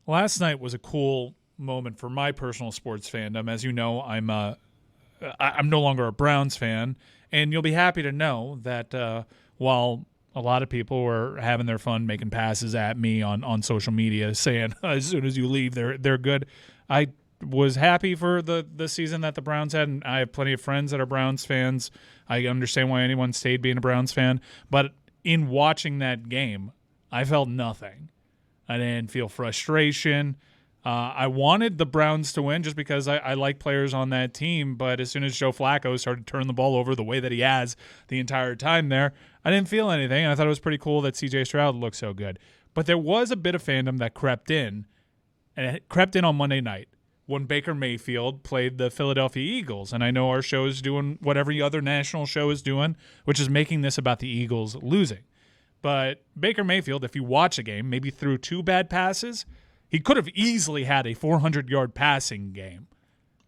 Last night was a cool moment for my personal sports fandom. As you know, I'm no longer a Browns fan, and you'll be happy to know that while a lot of people were having their fun making passes at me on social media, saying as soon as you leave, they're good, I was happy for the season that the Browns had, and I have plenty of friends that are Browns fans. I understand why anyone stayed being a Browns fan, but in watching that game, I felt nothing. I didn't feel frustration. I wanted the Browns to win just because I like players on that team, but as soon as Joe Flacco started turning the ball over the way that he has the entire time there, I didn't feel anything, and I thought it was pretty cool that C.J. Stroud looked so good. But there was a bit of fandom that crept in, and it crept in on Monday night when Baker Mayfield played the Philadelphia Eagles. And I know our show is doing what every other national show is doing, which is making this about the Eagles losing. But Baker Mayfield, if you watch a game, maybe threw 2 bad passes. He could have easily had a 400-yard passing game.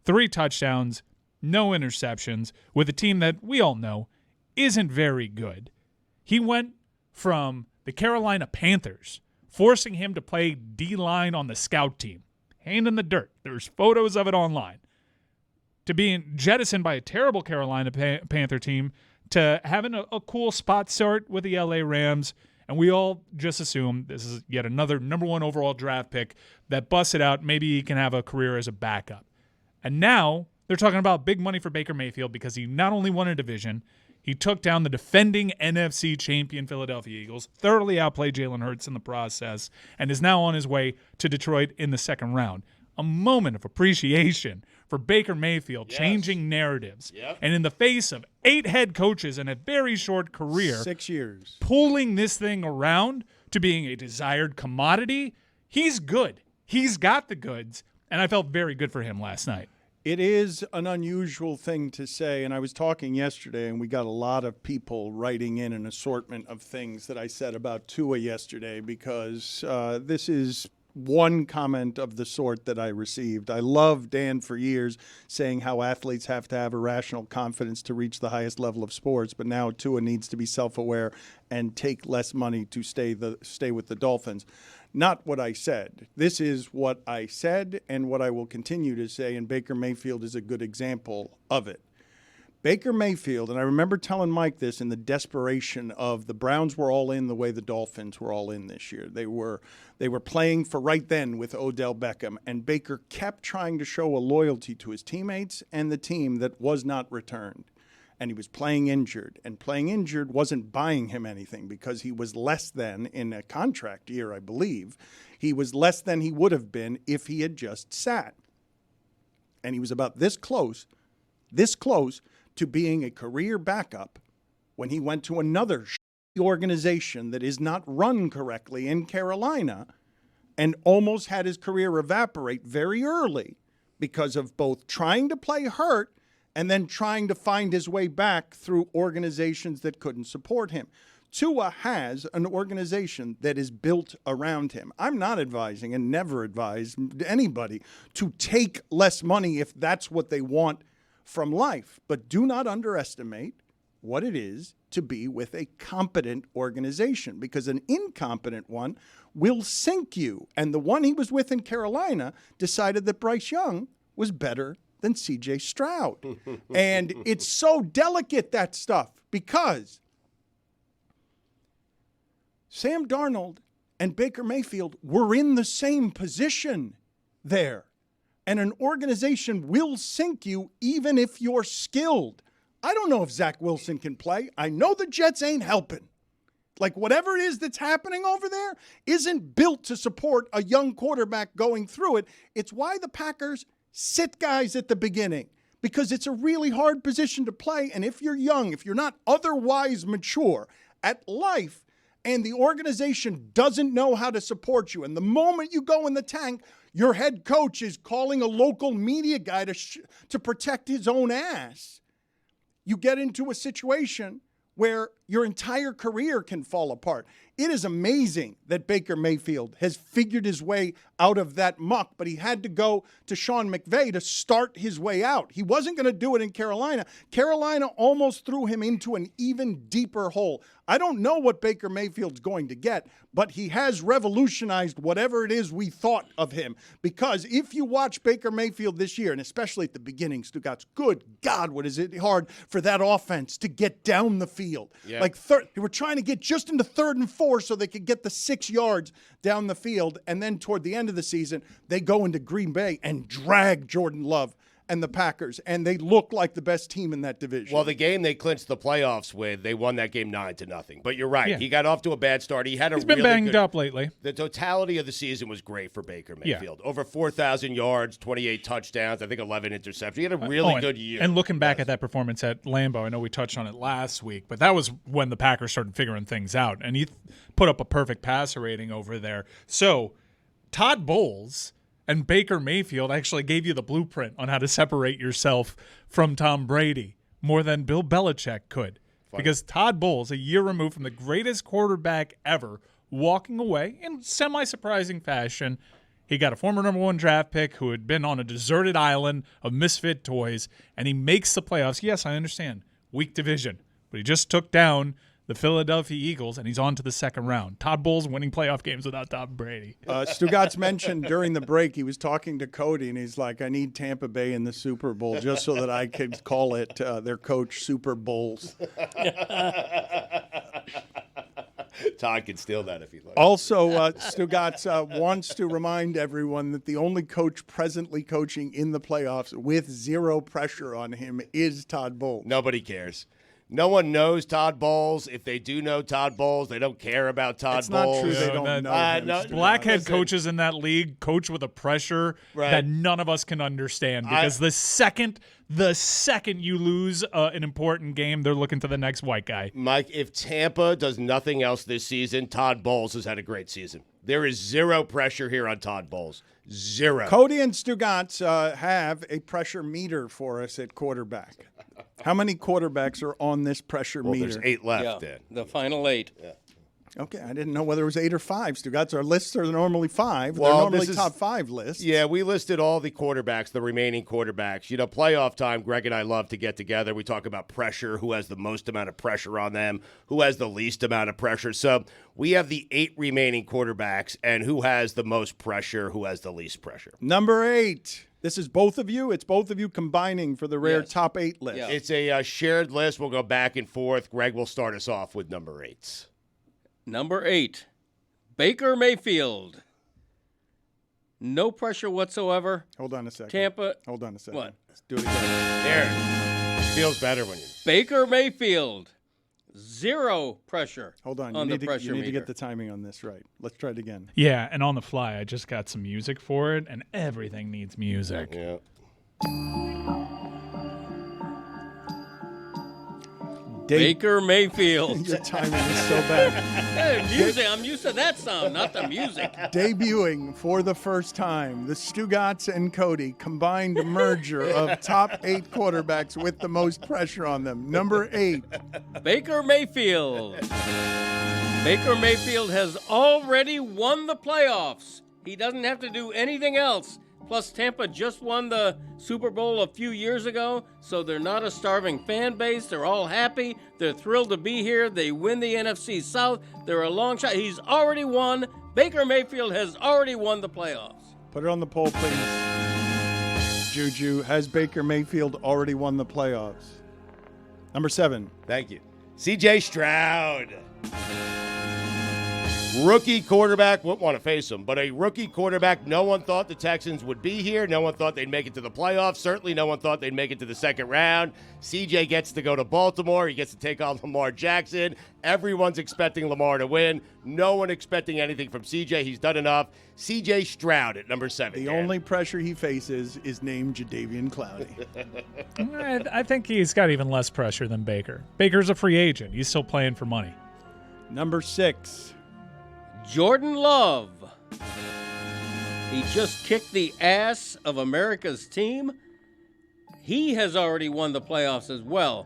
3 touchdowns, no interceptions, with a team that we all know isn't very good. He went from the Carolina Panthers, forcing him to play D-line on the scout team, hand in the dirt. There's photos of it online. To being jettisoned by a terrible Carolina Panther team, to having a cool spot start with the LA Rams, and we all just assume this is yet another number 1 overall draft pick that busts it out. Maybe he can have a career as a backup. And now they're talking about big money for Baker Mayfield because he not only won a division, he took down the defending NFC champion Philadelphia Eagles, thoroughly outplayed Jalen Hurts in the process, and is now on his way to Detroit in the second round. A moment of appreciation for Baker Mayfield, changing narratives. Yep. And in the face of 8 head coaches in a very short career, 6 years, pulling this thing around to being a desired commodity, he's good. He's got the goods, and I felt very good for him last night. it is an unusual thing to say, and I was talking yesterday, and we got a lot of people writing in an assortment of things that I said about Tua yesterday because this is one comment of the sort that I received. I love Dan for years saying how athletes have to have irrational confidence to reach the highest level of sports, but now Tua needs to be self-aware and take less money to stay with the Dolphins. Not what I said. This is what I said and what I will continue to say, and Baker Mayfield is a good example of it. Baker Mayfield, and I remember telling Mike this in the desperation of the Browns were all in the way the Dolphins were all in this year. They were playing for right then with Odell Beckham, and Baker kept trying to show a loyalty to his teammates and the team that was not returned. And he was playing injured, and playing injured wasn't buying him anything because he was less than, in a contract year, I believe, he was less than he would have been if he had just sat. And he was about this close to being a career backup when he went to another organization that is not run correctly in Carolina and almost had his career evaporate very early because of both trying to play hurt and then trying to find his way back through organizations that couldn't support him. Tua has an organization that is built around him. I'm not advising and never advise anybody to take less money if that's what they want from life. But do not underestimate what it is to be with a competent organization, because an incompetent one will sink you. And the one he was with in Carolina decided that Bryce Young was better than C.J. Stroud. And it's so delicate, that stuff, because Sam Darnold and Baker Mayfield were in the same position there. And an organization will sink you even if you're skilled. I don't know if Zach Wilson can play. I know the Jets ain't helping. Like, whatever it is that's happening over there isn't built to support a young quarterback going through it. It's why the Packers sit guys at the beginning, because it's a really hard position to play. And if you're young, if you're not otherwise mature at life, and the organization doesn't know how to support you, and the moment you go in the tank, your head coach is calling a local media guy to protect his own ass, you get into a situation where your entire career can fall apart. It is amazing that Baker Mayfield has figured his way out of that muck, but he had to go to Sean McVay to start his way out. He wasn't going to do it in Carolina. Carolina almost threw him into an even deeper hole. I don't know what Baker Mayfield's going to get, but he has revolutionized whatever it is we thought of him. Because if you watch Baker Mayfield this year, and especially at the beginning, Stugotz, good God, what is it hard for that offense to get down the field. Yeah. Like they were trying to get just into 3rd and 4 so they could get the 6 yards down the field. And then toward the end of the season, they go into Green Bay and drag Jordan Love and the Packers, and they look like the best team in that division. Well, the game they clinched the playoffs with, they won that game 9-0. But you're right. Yeah. He got off to a bad start. He's been banged up lately. The totality of the season was great for Baker Mayfield. Over 4,000 yards, 28 touchdowns, I think 11 interceptions. He had a really good year. And looking back at that performance at Lambeau, I know we touched on it last week, but that was when the Packers started figuring things out. And he put up a perfect passer rating over there. So Todd Bowles and Baker Mayfield actually gave you the blueprint on how to separate yourself from Tom Brady more than Bill Belichick could. Funny. Because Todd Bowles, a year removed from the greatest quarterback ever, walking away in semi-surprising fashion. He got a former number 1 draft pick who had been on a deserted island of misfit toys, and he makes the playoffs. Yes, I understand. Weak division. But he just took down the Philadelphia Eagles, and he's on to the second round. Todd Bowles winning playoff games without Tom Brady. Stugotz mentioned during the break, he was talking to Cote, and he's like, I need Tampa Bay in the Super Bowl just so that I could call it their coach Super Bowls. Todd can steal that if he'd like. Also, Stugotz wants to remind everyone that the only coach presently coaching in the playoffs with 0 pressure on him is Todd Bowles. Nobody cares. No one knows Todd Bowles. If they do know Todd Bowles, they don't care about Todd It's Bowles. not true they don't know him. no, Blackhead listen. coaches in that league coach with a pressure Right. that none of us can understand because the second you lose an important game, they're looking to the next white guy. Mike, if Tampa does nothing else this season, Todd Bowles has had a great season. There is 0 pressure here on Todd Bowles. 0. Cote and Stugotz have a pressure meter for us at quarterback. How many quarterbacks are on this pressure meter? There's 8 left, Dan. The final 8. Yeah. Okay, I didn't know whether it was 8 or 5. Stugotz, our lists are normally 5. Well, They're normally this is- top 5 lists. Yeah, we listed all the quarterbacks, the remaining quarterbacks. You know, playoff time, Greg and I love to get together. We talk about pressure, who has the most amount of pressure on them, who has the least amount of pressure. So we have the 8 remaining quarterbacks, and who has the most pressure, who has the least pressure. Number 8. This is both of you. It's both of you combining for the rare Yes. top 8 list. Yeah. It's a shared list. We'll go back and forth. Greg will start us off with number 8. Number 8, Baker Mayfield. No pressure whatsoever. Hold on a second. Tampa. Hold on a second. What? Let's do it again. There. Feels better when you... Baker Mayfield. 0 pressure. Hold on. On You the need to pressure meter. get the timing on this right. Let's try it again. Yeah, and on the fly, I just got some music for it, and everything needs music. Yeah. Baker Mayfield. Your timing is so bad. Hey, music. I'm used to that sound, not the music. Debuting for the first time, the Stugotz and Cote combined merger of top 8 quarterbacks with the most pressure on them. Number 8. Baker Mayfield. Baker Mayfield has already won the playoffs. He doesn't have to do anything else. Plus, Tampa just won the Super Bowl a few years ago, so they're not a starving fan base. They're all happy. They're thrilled to be here. They win the NFC South. They're a long shot. He's already won. Baker Mayfield has already won the playoffs. Put it on the poll, please. Juju, has Baker Mayfield already won the playoffs? Number 7. Thank you. C.J. Stroud. Rookie quarterback, wouldn't want to face him, but a rookie quarterback. No one thought the Texans would be here. No one thought they'd make it to the playoffs. Certainly no one thought they'd make it to the second round. CJ gets to go to Baltimore. He gets to take on Lamar Jackson. Everyone's expecting Lamar to win. No one expecting anything from CJ. He's done enough. CJ Stroud at number 7. The only pressure he faces is named Jadeveon Clowney. I think he's got even less pressure than Baker. Baker's a free agent. He's still playing for money. Number 6. Jordan Love. He just kicked the ass of America's team. He has already won the playoffs as well.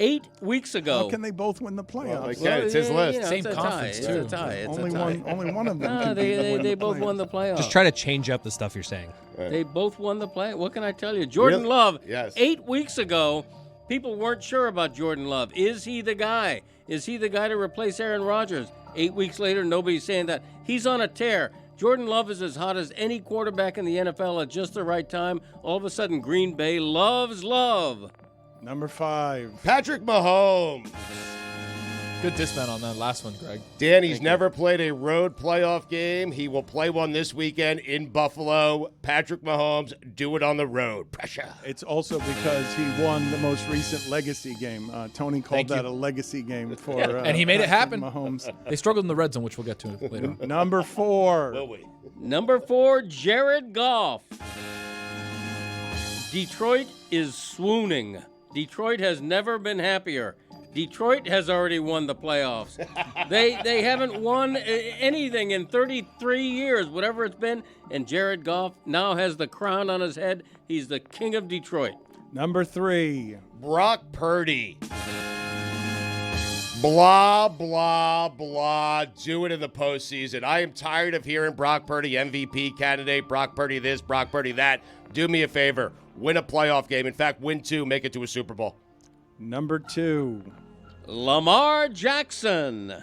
8 weeks ago. How can they both win the playoffs? Well, it's his list. Same it's conference, It's too. a tie. It's only a tie. only one of them. No, can they both won the playoffs. Just try to change up the stuff you're saying. They both won the play. What can I tell you? Jordan Really? Love, Yes. 8 weeks ago, people weren't sure about Jordan Love. Is he the guy? Is he the guy to replace Aaron Rodgers? 8 weeks later, nobody's saying that. He's on a tear. Jordan Love is as hot as any quarterback in the NFL at just the right time. All of a sudden, Green Bay loves Love. Number 5. Patrick Mahomes. Good dismount on that last one, Greg. Danny's never played a road playoff game. He will play one this weekend in Buffalo. Patrick Mahomes, do it on the road. Pressure. It's also because he won the most recent legacy game. Tony called that a legacy game for And he made it Patrick happen. Mahomes. They struggled in the red zone, which we'll get to later. Number 4. Will we? Number 4, Jared Goff. Detroit is swooning. Detroit has never been happier. Detroit has already won the playoffs. They haven't won anything in 33 years, whatever it's been, and Jared Goff now has the crown on his head. He's the king of Detroit. Number 3. Brock Purdy. Blah, blah, blah. Do it in the postseason. I am tired of hearing Brock Purdy MVP candidate, Brock Purdy this, Brock Purdy that. Do me a favor. Win a playoff game. In fact, win 2. Make it to a Super Bowl. Number 2. Lamar Jackson.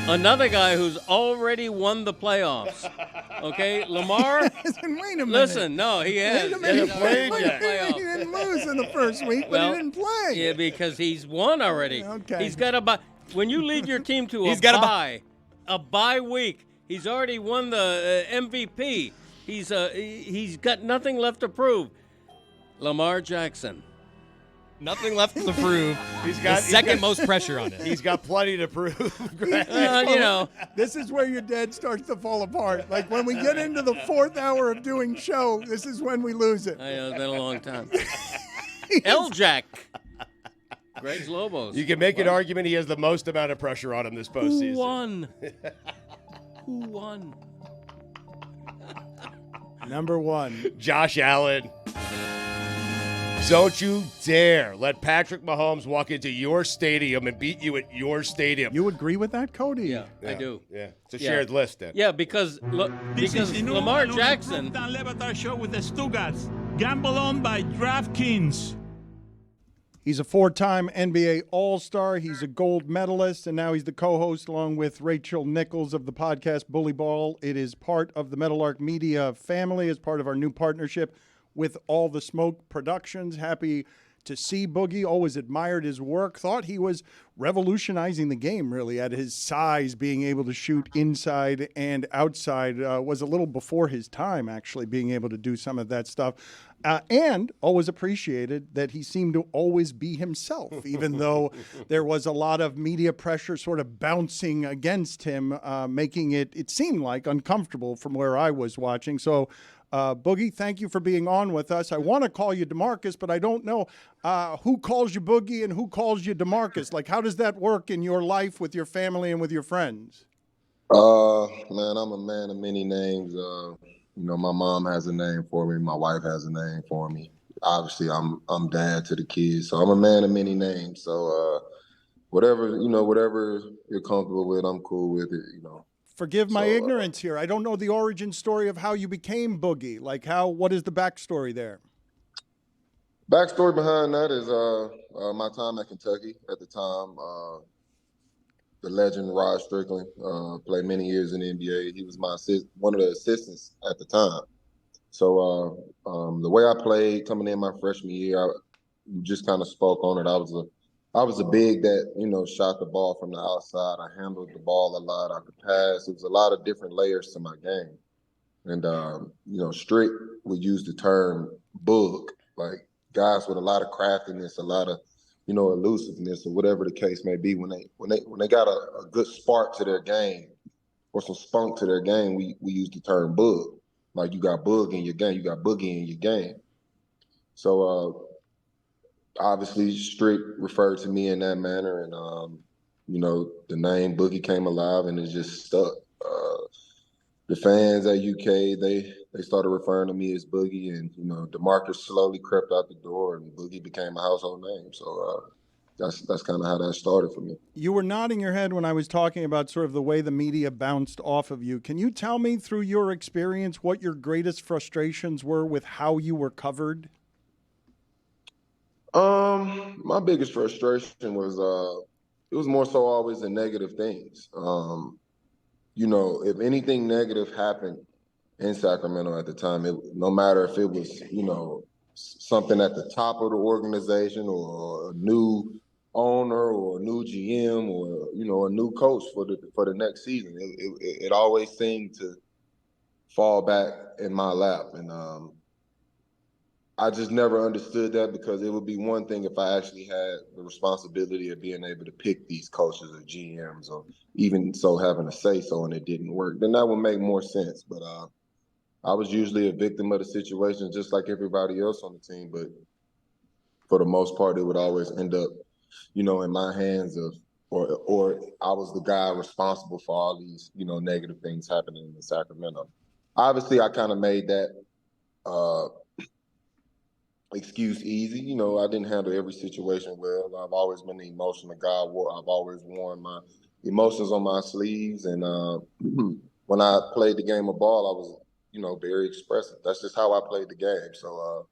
Another guy who's already won the playoffs. Okay, Lamar. Wait a minute. Listen, no, he has. Wait a minute. He's already won the He playoffs. didn't lose in the first week, but Well, he didn't play. Yeah, because he's won already. Okay. He's got a bye. When you lead your team to He's got a bye week, he's already won the MVP. He's got nothing left to prove. Lamar Jackson. Nothing left to prove. He's got The second most pressure on it. He's got plenty to prove. Greg. You know, This is where your dad starts to fall apart. Like when we get into the 4th hour of doing show, this is when we lose it. I know it's been a long time. L-Jack. Greg's Lobos. You can make an argument he has the most amount of pressure on him this postseason. Who won? Who won? Number 1. Josh Allen. Don't you dare let Patrick Mahomes walk into your stadium and beat you at your stadium. You agree with that, Cody? Yeah, I do. Yeah, it's a Yeah. shared list then. Yeah, because This is the new Lamar Dan Jackson. Le Batard Show with the Stugotz. Gamble on by DraftKings. He's a 4-time NBA All-Star. He's a gold medalist, and now he's the co-host along with Rachel Nichols of the podcast Bully Ball. It is part of the Meadowlark Media family as part of our new partnership with All the Smoke Productions. Happy to see Boogie. Always admired his work. Thought he was revolutionizing the game, really, at his size, being able to shoot inside and outside. Was a little before his time, actually, being able to do some of that stuff. And always appreciated that he seemed to always be himself, even though there was a lot of media pressure sort of bouncing against him, making it seemed like uncomfortable from where I was watching. So, Boogie, thank you for being on with us. I want to call you DeMarcus, but I don't know who calls you Boogie and who calls you DeMarcus. Like, how does that work in your life with your family and with your friends? Man, I'm a man of many names. My mom has a name for me. My wife has a name for me. Obviously, I'm dad to the kids, so I'm a man of many names. So, whatever you're comfortable with, I'm cool with it. Forgive my ignorance here. I don't know the origin story of how you became Boogie. Like, what is the backstory there? Backstory behind that is my time at Kentucky at the time. The legend Rod Strickland played many years in the NBA. He was one of the assistants at the time. So the way I played coming in my freshman year, I just kind of spoke on it. I was a big that, shot the ball from the outside. I handled the ball a lot. I could pass. It was a lot of different layers to my game. And, Strick would use the term bug, like guys with a lot of craftiness, a lot of, elusiveness or whatever the case may be. When they got a good spark to their game or some spunk to their game, we use the term bug. Like you got bug in your game, you got boogie in your game. So, obviously, Strick referred to me in that manner, and the name Boogie came alive, and it just stuck. The fans at UK they started referring to me as Boogie, and DeMarcus slowly crept out the door, and Boogie became a household name. So that's kind of how that started for me. You were nodding your head when I was talking about sort of the way the media bounced off of you. Can you tell me through your experience what your greatest frustrations were with how you were covered? My biggest frustration was it was more so always the negative things. If anything negative happened in Sacramento at the time, no matter if it was, something at the top of the organization or a new owner or a new GM or, a new coach for the next season, it always seemed to fall back in my lap. And I just never understood that, because it would be one thing if I actually had the responsibility of being able to pick these coaches or GMs, or even so having a say so, and it didn't work. Then that would make more sense. But I was usually a victim of the situation, just like everybody else on the team. But for the most part, it would always end up, in my hands or I was the guy responsible for all these, negative things happening in Sacramento. Obviously, I kind of made that excuse easy. I didn't handle every situation well. I've always been the emotional guy. I've always worn my emotions on my sleeves. And when I played the game of ball, I was, very expressive. That's just how I played the game. So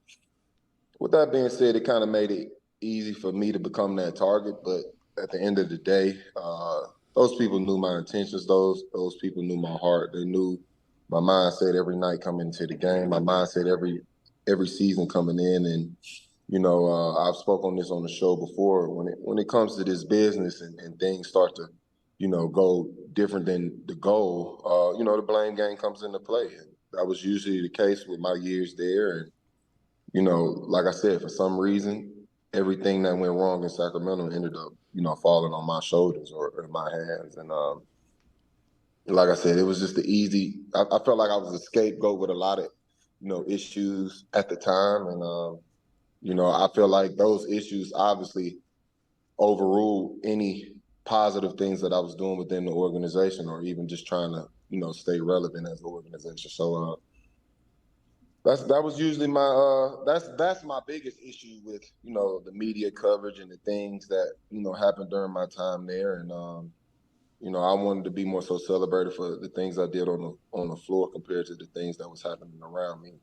with that being said, it kind of made it easy for me to become that target. But at the end of the day, those people knew my intentions. Those people knew my heart. They knew my mindset every night coming into the game, my mindset every season coming in. And, I've spoken on this on the show before. When it comes to this business and things start to, go different than the goal, the blame game comes into play. And that was usually the case with my years there. And, like I said, for some reason, everything that went wrong in Sacramento ended up, falling on my shoulders or in my hands. And like I said, it was just I felt like I was a scapegoat with a lot of, issues at the time. And, I feel like those issues obviously overruled any positive things that I was doing within the organization, or even just trying to, stay relevant as an organization. So that was usually my that's my biggest issue with, the media coverage and the things that, happened during my time there. And I wanted to be more so celebrated for the things I did on the floor compared to the things that was happening around me.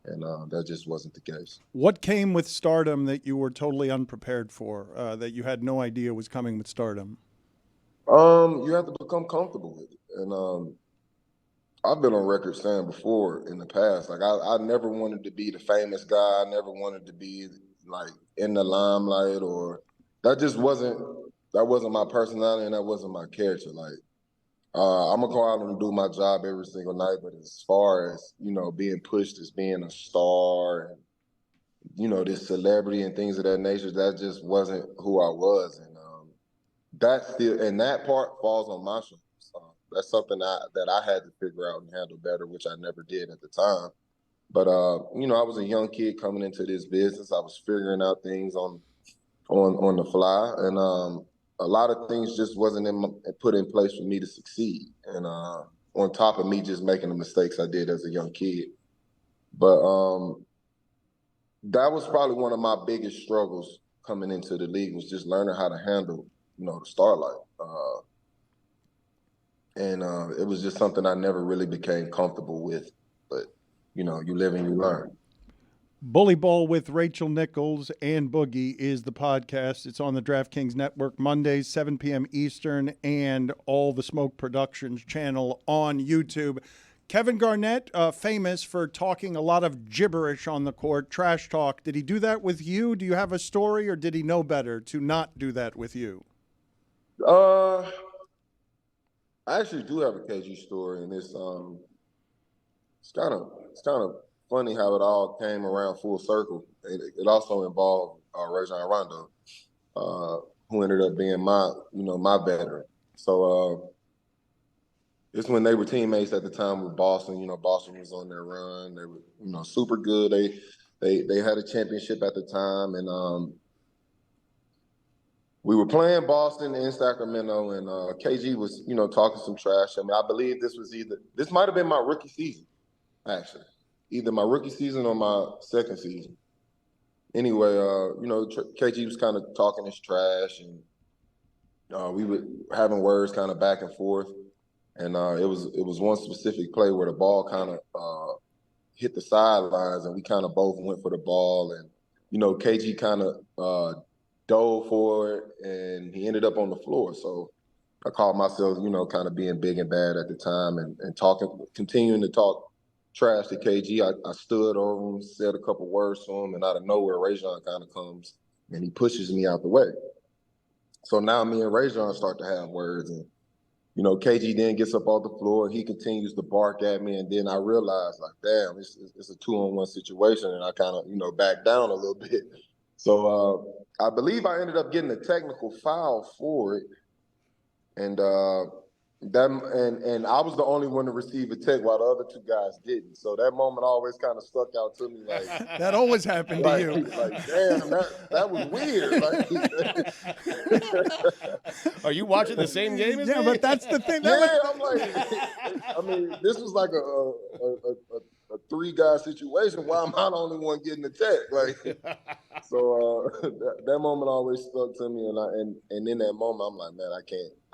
And that just wasn't the case. What came with stardom that you were totally unprepared for, that you had no idea was coming with stardom? You have to become comfortable with it. And I've been on record saying before in the past, like I never wanted to be the famous guy. I never wanted to be like in the limelight, or that wasn't my personality, and that wasn't my character. Like, I'm gonna go out and do my job every single night, but as far as, being pushed as being a star and, this celebrity and things of that nature, that just wasn't who I was. And that part falls on my shoulders. That's something that I had to figure out and handle better, which I never did at the time. But I was a young kid coming into this business. I was figuring out things on the fly, and a lot of things just wasn't put in place for me to succeed. And on top of me just making the mistakes I did as a young kid. But that was probably one of my biggest struggles coming into the league, was just learning how to handle, the starlight. And it was just something I never really became comfortable with. But, you live and you learn. Bully Ball with Rachel Nichols and Boogie is the podcast. It's on the DraftKings Network Mondays, 7 p.m. Eastern, and all the Smoke Productions channel on YouTube. Kevin Garnett, famous for talking a lot of gibberish on the court, trash talk. Did he do that with you? Do you have a story, or did he know better to not do that with you? I actually do have a KG story, and it's kind of funny how it all came around full circle. It also involved Rajon Rondo, who ended up being my veteran. So it's when they were teammates at the time with Boston. Boston was on their run. They were, super good. They had a championship at the time, and we were playing Boston in Sacramento, and KG was, talking some trash. I mean, I believe this might have been my rookie season, actually. Either my rookie season or my second season. anyway, KG was kind of talking his trash, and we were having words kind of back and forth. And it was one specific play where the ball kind of hit the sidelines, and we kind of both went for the ball. And, KG kind of dove for it, and he ended up on the floor. So I called myself, kind of being big and bad at the time and continuing to talk trash to KG. I stood over him, said a couple words to him, and out of nowhere, Rajon kind of comes, and he pushes me out the way. So now me and Rajon start to have words, and KG then gets up off the floor. He continues to bark at me, and then I realized, like, damn, it's a 2-on-1 situation, and I kind of, back down a little bit. So I believe I ended up getting a technical foul for it, and I was the only one to receive a tech while the other two guys didn't. So that moment always kind of stuck out to me. Like that always happened to you. Like, damn, that was weird. Like, are you watching the same game as me? Yeah, but that's the thing. I'm like, this was like a 3-guy situation. Why am I the only one getting the tech? Like, so that moment always stuck to me. And in that moment, I'm like, man, I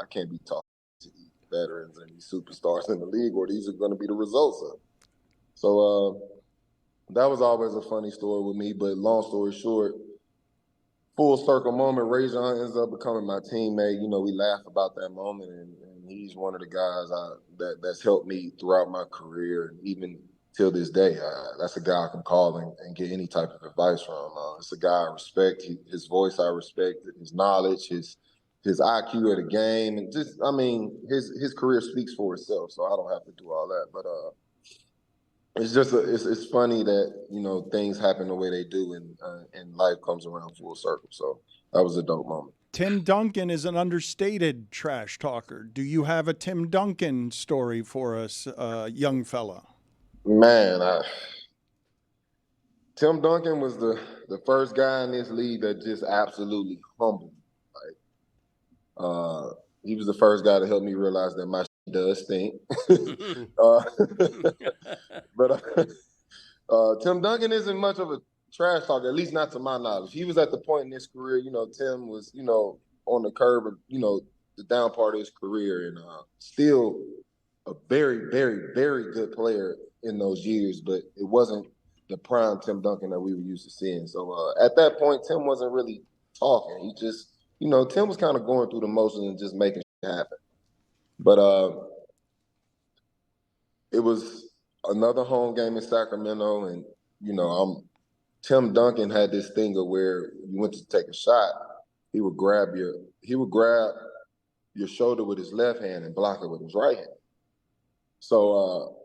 can't be talking to these veterans and these superstars in the league, or these are going to be the results of. So that was always a funny story with me. But long story short, full circle moment, Rajon ends up becoming my teammate. We laugh about that moment, and he's one of the guys that's helped me throughout my career, and even till this day. That's a guy I can call and get any type of advice from. It's a guy I respect. His voice I respect, his knowledge, his IQ at a game, and just, his career speaks for itself, so I don't have to do all that. But it's just it's funny that things happen the way they do, and life comes around full circle. So that was a dope moment. Tim Duncan is an understated trash talker. Do you have a Tim Duncan story for us, young fella? Man, Tim Duncan was the first guy in this league that just absolutely humbled me. He was the first guy to help me realize that my shit does stink. But Tim Duncan isn't much of a trash talker, at least not to my knowledge. He was at the point in his career, Tim was, on the curve of, the down part of his career, and still a very, very, very good player in those years, but it wasn't the prime Tim Duncan that we were used to seeing. So at that point, Tim wasn't really talking. He just, Tim was kind of going through the motions and just making shit happen. But it was another home game in Sacramento, and Tim Duncan had this thing of where you went to take a shot, he would grab your shoulder with his left hand and block it with his right hand. So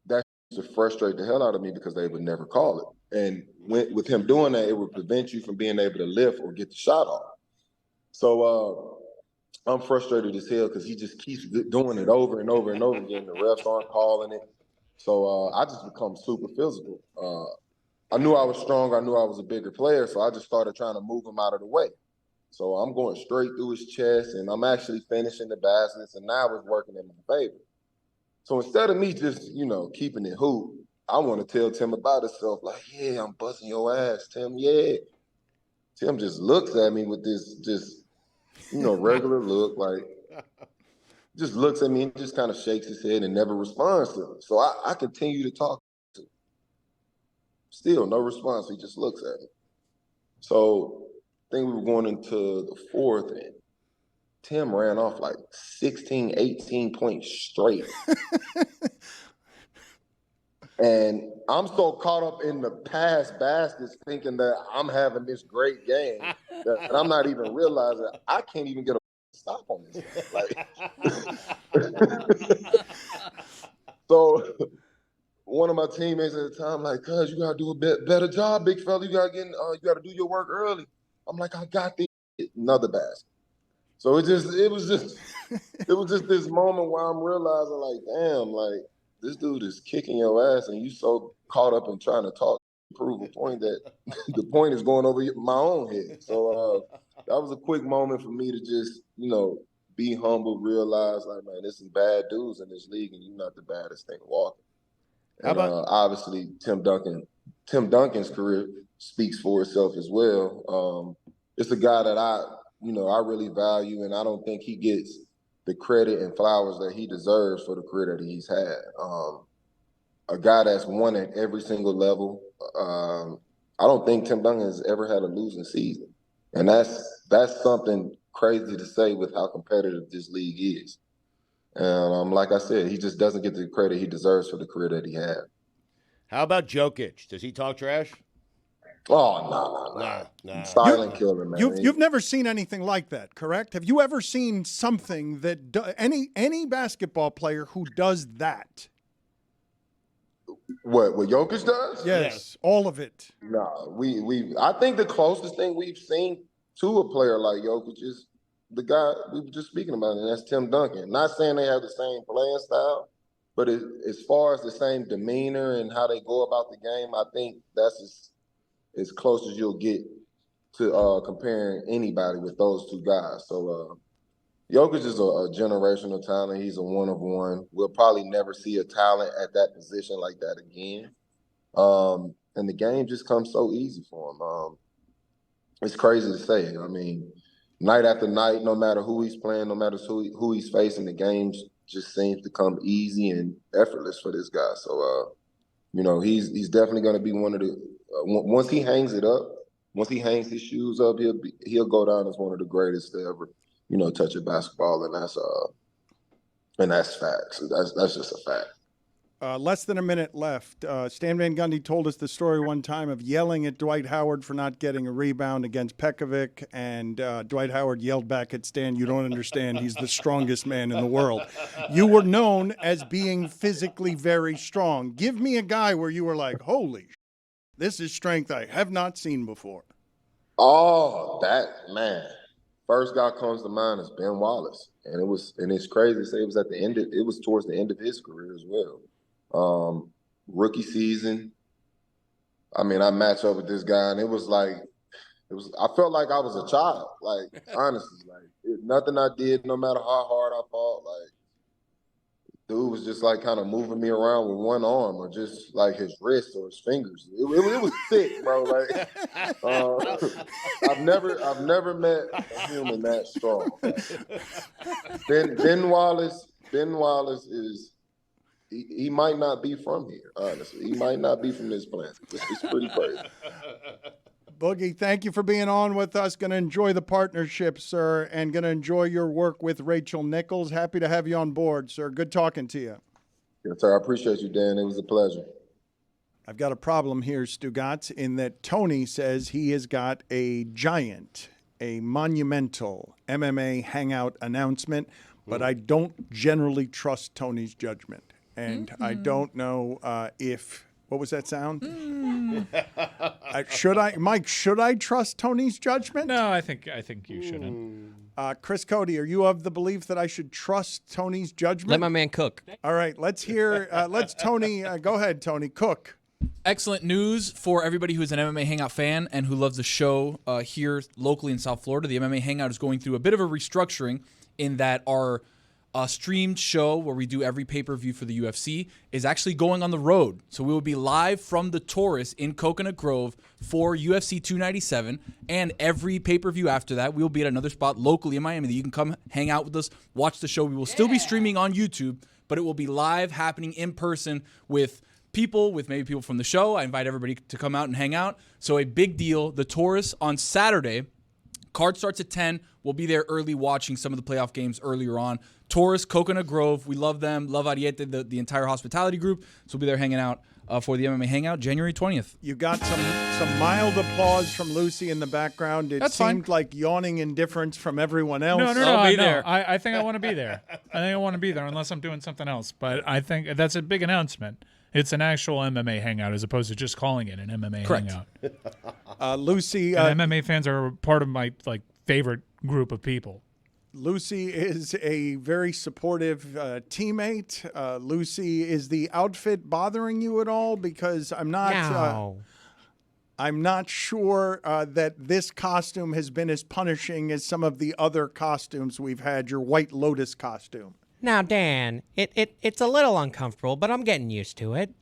that used to frustrate the hell out of me because they would never call it. And with him doing that, it would prevent you from being able to lift or get the shot off. So I'm frustrated as hell because he just keeps doing it over and over and over again. The refs aren't calling it. So I just become super physical. I knew I was strong. I knew I was a bigger player. So I just started trying to move him out of the way. So I'm going straight through his chest, and I'm actually finishing the baskets, and now it's working in my favor. So instead of me just, keeping it hoop, I want to tell Tim about himself, like, yeah, I'm busting your ass, Tim, yeah. Tim just looks at me with this just, regular look, like, just looks at me and just kind of shakes his head and never responds to me. So I continue to talk to him. Still, no response. He just looks at me. So I think we were going into the fourth, and Tim ran off like 16, 18 points straight. And I'm so caught up in the past baskets thinking that I'm having this great game that I'm not even realizing I can't even get a stop on this. Like, so one of my teammates at the time, like, cuz, you got to do a better job, big fella. You got to do your work early. I'm like, I got this. Another basket. So it was just this moment where I'm realizing, like, damn, like, this dude is kicking your ass, and you so caught up in trying to talk to prove a point that the point is going over my own head. So that was a quick moment for me to just, be humble, realize, like, man, there's some bad dudes in this league, and you're not the baddest thing walking. And obviously, Tim Duncan Tim Duncan's career speaks for itself as well. It's a guy that I really value, and I don't think he gets the credit and flowers that he deserves for the career that he's had. A guy that's won at every single level. I don't think Tim Duncan has ever had a losing season, and that's something crazy to say with how competitive this league is. And like I said, he just doesn't get the credit he deserves for the career that he had. How about Jokic? Does he talk trash? Oh, no. Silent killer, man. You've never seen anything like that, correct? Have you ever seen something that any basketball player who does that? What Jokic does? Yes, all of it. No, I think the closest thing we've seen to a player like Jokic is the guy we were just speaking about, and that's Tim Duncan. Not saying they have the same playing style, but as far as the same demeanor and how they go about the game, I think that's as close as you'll get to comparing anybody with those two guys. So Jokic is a generational talent. He's a one of one. We'll probably never see a talent at that position like that again. And the game just comes so easy for him. It's crazy to say. I mean, night after night, no matter who he's playing, no matter who he's facing, the games just seems to come easy and effortless for this guy. So, he's definitely going to be one of the once he hangs it up, once he hangs his shoes up, he'll go down as one of the greatest to ever, touch a basketball, and that's facts. That's just a fact. Less than a minute left. Stan Van Gundy told us the story one time of yelling at Dwight Howard for not getting a rebound against Pekovic, and Dwight Howard yelled back at Stan, "You don't understand. He's the strongest man in the world." You were known as being physically very strong. Give me a guy where you were like, holy this is strength I have not seen before. Oh, that man. First guy comes to mind is Ben Wallace. And it's crazy to say it was towards the end of his career as well. Rookie season. I mean, I matched up with this guy, and I felt like I was a child. Like, honestly, nothing I did, no matter how hard I fought, dude was just kind of moving me around with one arm, or just his wrist or his fingers. It was sick, bro. I've never met a human that strong. Ben Wallace is. He might not be from here, honestly. He might not be from this planet. It's pretty crazy. Boogie, thank you for being on with us. Going to enjoy the partnership, sir, and going to enjoy your work with Rachel Nichols. Happy to have you on board, sir. Good talking to you. Yes, sir. I appreciate you, Dan. It was a pleasure. I've got a problem here, Stugotz, in that Tony says he has got a monumental MMA Hangout announcement, but I don't generally trust Tony's judgment. And I don't know what was that sound? Should I trust Tony's judgment? No, I think you shouldn't. Chris Cote, are you of the belief that I should trust Tony's judgment? Let my man cook. All right, let's hear. Let's Tony. Go ahead, Tony. Cook. Excellent news for everybody who's an MMA Hangout fan and who loves the show here locally in South Florida. The MMA Hangout is going through a bit of a restructuring in that our streamed show where we do every pay-per-view for the UFC is actually going on the road. So we will be live from the Taurus in Coconut Grove for UFC 297, and every pay-per-view after that, we will be at another spot locally in Miami that you can come hang out with us, watch the show. We will still be streaming on YouTube, but it will be live, happening in person with maybe people from the show. I invite everybody to come out and hang out. So a big deal. The Taurus on Saturday. Card starts at 10. We'll be there early watching some of the playoff games earlier on. Taurus, Coconut Grove, we love them. Love Ariete, the entire hospitality group. So we'll be there hanging out for the MMA Hangout January 20th. You got some mild applause from Lucy in the background. It That's seemed fine. like yawning indifference from everyone else. No, I'll be there. I think I want to be there. Unless I'm doing something else. But I think that's a big announcement. It's an actual MMA Hangout as opposed to just calling it an MMA Correct. Hangout. Lucy, And MMA fans are part of my favorite group of people. Lucy is a very supportive teammate. Lucy, is the outfit bothering you at all? Because I'm not sure that this costume has been as punishing as some of the other costumes we've had. Your White Lotus costume. Now, Dan, it's a little uncomfortable, but I'm getting used to it.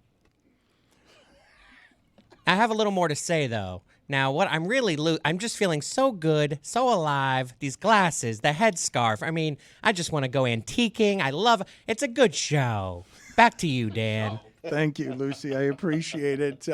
I have a little more to say, though. Now, what I'm really I'm just feeling so good, so alive. These glasses, the headscarf. I mean, I just want to go antiquing. I love it. It's a good show. Back to you, Dan. Thank you, Lucy. I appreciate it.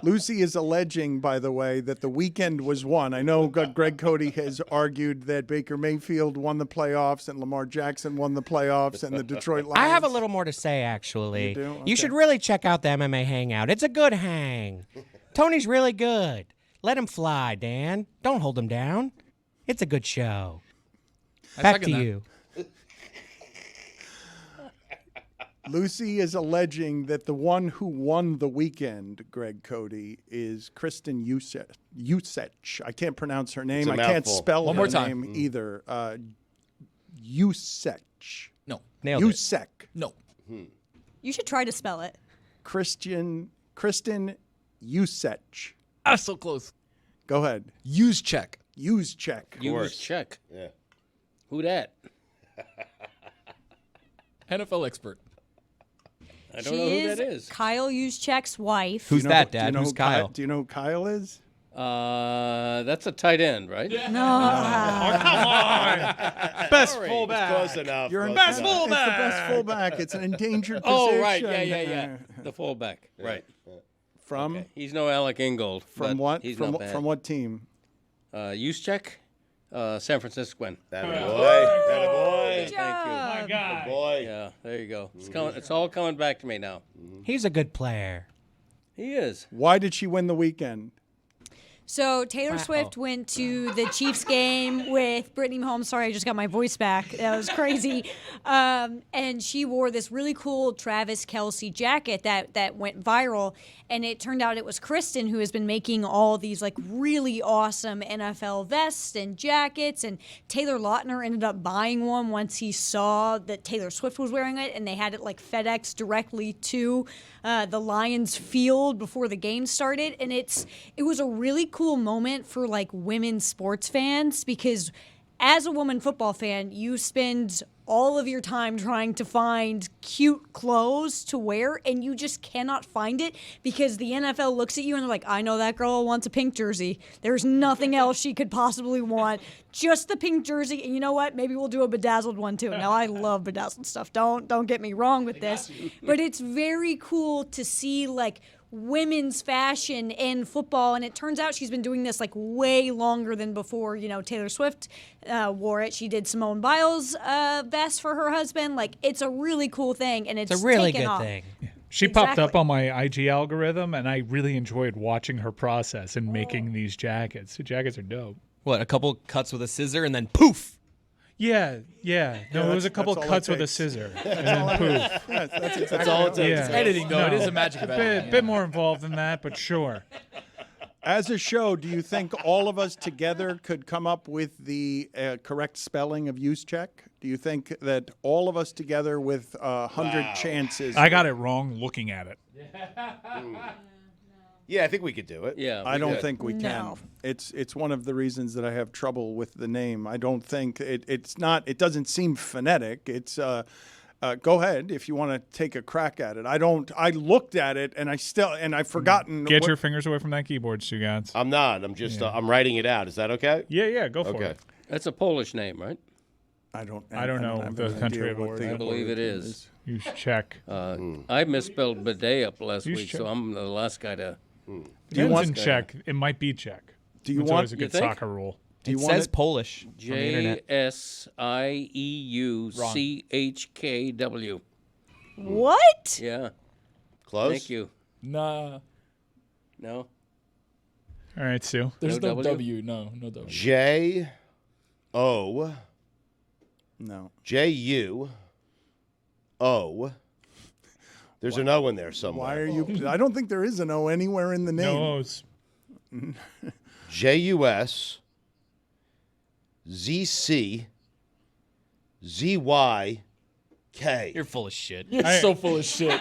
Lucy is alleging, by the way, that the weekend was won. I know Greg Cote has argued that Baker Mayfield won the playoffs and Lamar Jackson won the playoffs and the Detroit Lions. I have a little more to say, actually. You do? Okay. You should really check out the MMA Hangout. It's a good hang. Tony's really good. Let him fly, Dan. Don't hold him down. It's a good show. Back to you. Lucy is alleging that the one who won the weekend, Greg Cote, is Kristin Juszczyk. I can't pronounce her name. I can't spell One her more time. name either. Juszczyk. No. Nailed it. Juszczyk. No. You should try to spell it. Kristin Juszczyk. Ah, so close. Go ahead. Juszczyk. Juszczyk. Use check. Yeah. Who that? NFL expert. I don't know who that is. Kyle Juszczyk's wife. Who's that, Do you Dad? know Who's who Kyle? Do you know who Kyle is? That's a tight end, right? Best Close fullback. enough. You're close an enough. It's the best fullback. It's an endangered position. Oh, right. Yeah. The fullback. Right. From Okay. He's no Alec Ingold. from but what? He's From not bad. from what team? Juszczyk, San Francisco. That a boy. That a boy. Good Thank you. job. My God. Boy. Yeah, there you go. It's coming. It's all coming back to me now. He's a good player. He is. Why did she win the weekend? So Taylor Swift went to the Chiefs game with Brittany Mahomes. Sorry, I just got my voice back. That was crazy. And she wore this really cool Travis Kelce jacket that went viral. And it turned out it was Kristin who has been making all these like really awesome NFL vests and jackets. And Taylor Lautner ended up buying one once he saw that Taylor Swift was wearing it. And they had it like FedEx directly to the Lions field before the game started. And it was a really cool moment for like women sports fans because as a woman football fan, you spend all of your time trying to find cute clothes to wear and you just cannot find it because the NFL looks at you and they're like, I know that girl wants a pink jersey. There's nothing else she could possibly want. Just the pink jersey. And you know what? Maybe we'll do a bedazzled one too. Now I love bedazzled stuff. Don't get me wrong with this. But it's very cool to see like women's fashion in football, and it turns out she's been doing this like way longer than before. You know, Taylor Swift wore it. She did Simone Biles' vest for her husband. Like, it's a really cool thing, and it's It's a really taken good off. thing. She popped up Exactly. on my IG algorithm, and I really enjoyed watching her process in making these jackets. The jackets are dope. What, a couple cuts with a scissor and then poof? Yeah. No, it was a couple that's all cuts it with a takes. scissor, and then poof. Yes, that's exactly That's all it takes. Yeah. Editing, though. It No. is a magic of editing. Bit more involved than that, but sure. As a show, do you think all of us together could come up with the correct spelling of Juszczyk? Do you think that all of us together with 100 chances? I got it wrong looking at it. Yeah, I think we could do it. Yeah. I we don't could. think we can. No. It's one of the reasons that I have trouble with the name. I don't think it's not. It doesn't seem phonetic. It's go ahead if you want to take a crack at it. I don't. I looked at it and I've forgotten. Get what- your fingers away from that keyboard, Stugotz. I'm not. I'm just. I'm writing it out. Is that okay? Yeah, go for Okay. it. That's a Polish name, right? I don't know have the an country idea of what origin. the I believe it origin is. You check. I misspelled bidet up last You week, should. so I'm the last guy to. Do you want want- check? It might be check. Do you It's want? always a You good think? soccer rule. Do you It want says it? Polish on the internet. JSIEUCHKW. What? Yeah. Close. Thank you. Nah. No. All right, Sue. There's No no W? W. No W. JOJU. No. There's an O in there somewhere. Why are you? I don't think there is an O anywhere in the name. No O's. JUS ZC ZYK. You're full of shit. You're so full of shit.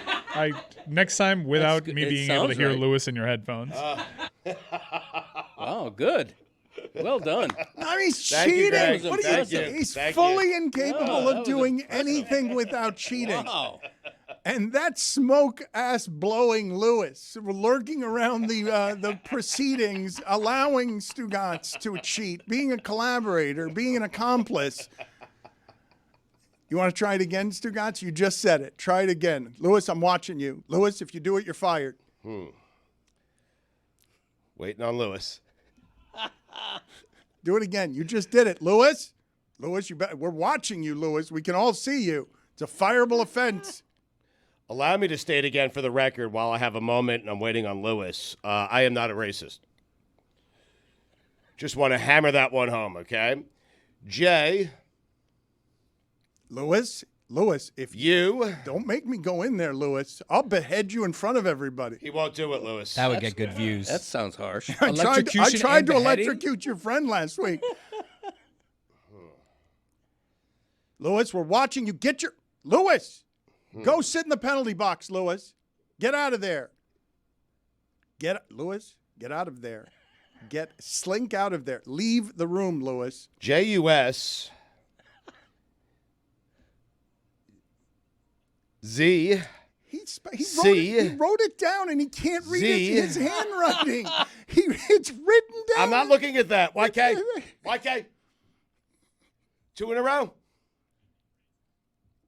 Next time, without good. me It being able to sounds hear right. Lewis in your headphones. Wow, good. Well done. No, he's Thank you, cheating. Greg. What are Thank you? you. He's Thank fully you. incapable Oh, that of was doing anything without cheating. Wow. And that smoke-ass blowing Lewis lurking around the proceedings, allowing Stugotz to cheat, being a collaborator, being an accomplice. You want to try it again, Stugotz? You just said it. Try it again. Lewis, I'm watching you. Lewis, if you do it, you're fired. Waiting on Lewis. Do it again. You just did it. Lewis? Lewis, we're watching you, Lewis. We can all see you. It's a fireable offense. Allow me to state again for the record while I have a moment and I'm waiting on Lewis. I am not a racist. Just want to hammer that one home, okay? Jay. Lewis, if you don't make me go in there, Lewis, I'll behead you in front of everybody. He won't do it, Lewis. That would get good views. That sounds harsh. I tried to electrocute your friend last week. Lewis, we're watching you. Lewis, go sit in the penalty box, Lewis. Get out of there. Lewis, get out of there. Slink out of there. Leave the room, Lewis. J-U-S. Z. He wrote it down and he can't read it. His handwriting. It's written down. I'm not looking at that. YK. YK. 2 in a row.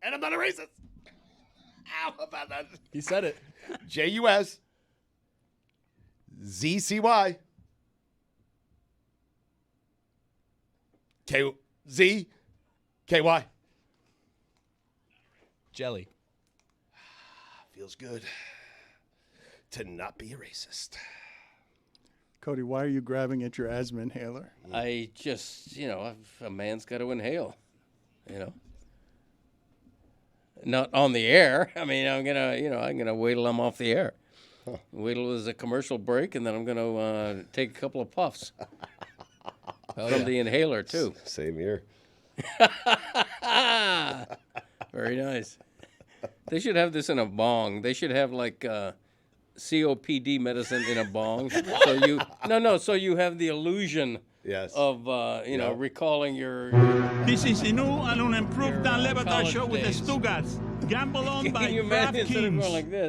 And I'm not a racist. Ow, about that. He said it. J-U-S. Z-C-Y. K-Z. K-Y. Jelly. Feels good to not be a racist. Cody, why are you grabbing at your asthma inhaler? I just, a man's got to inhale, Not on the air. I mean, I'm gonna wait till I'm off the air. Wait till there's a commercial break, and then I'm gonna take a couple of puffs from the inhaler too. Same here. Very nice. They should have this in a bong. They should have like COPD medicine in a bong. So you have the illusion of recalling your. This is the new and unimproved Dan Le Batard Show with the Stugotz. Gamble on by Can you imagine instead of going DraftKings. like this?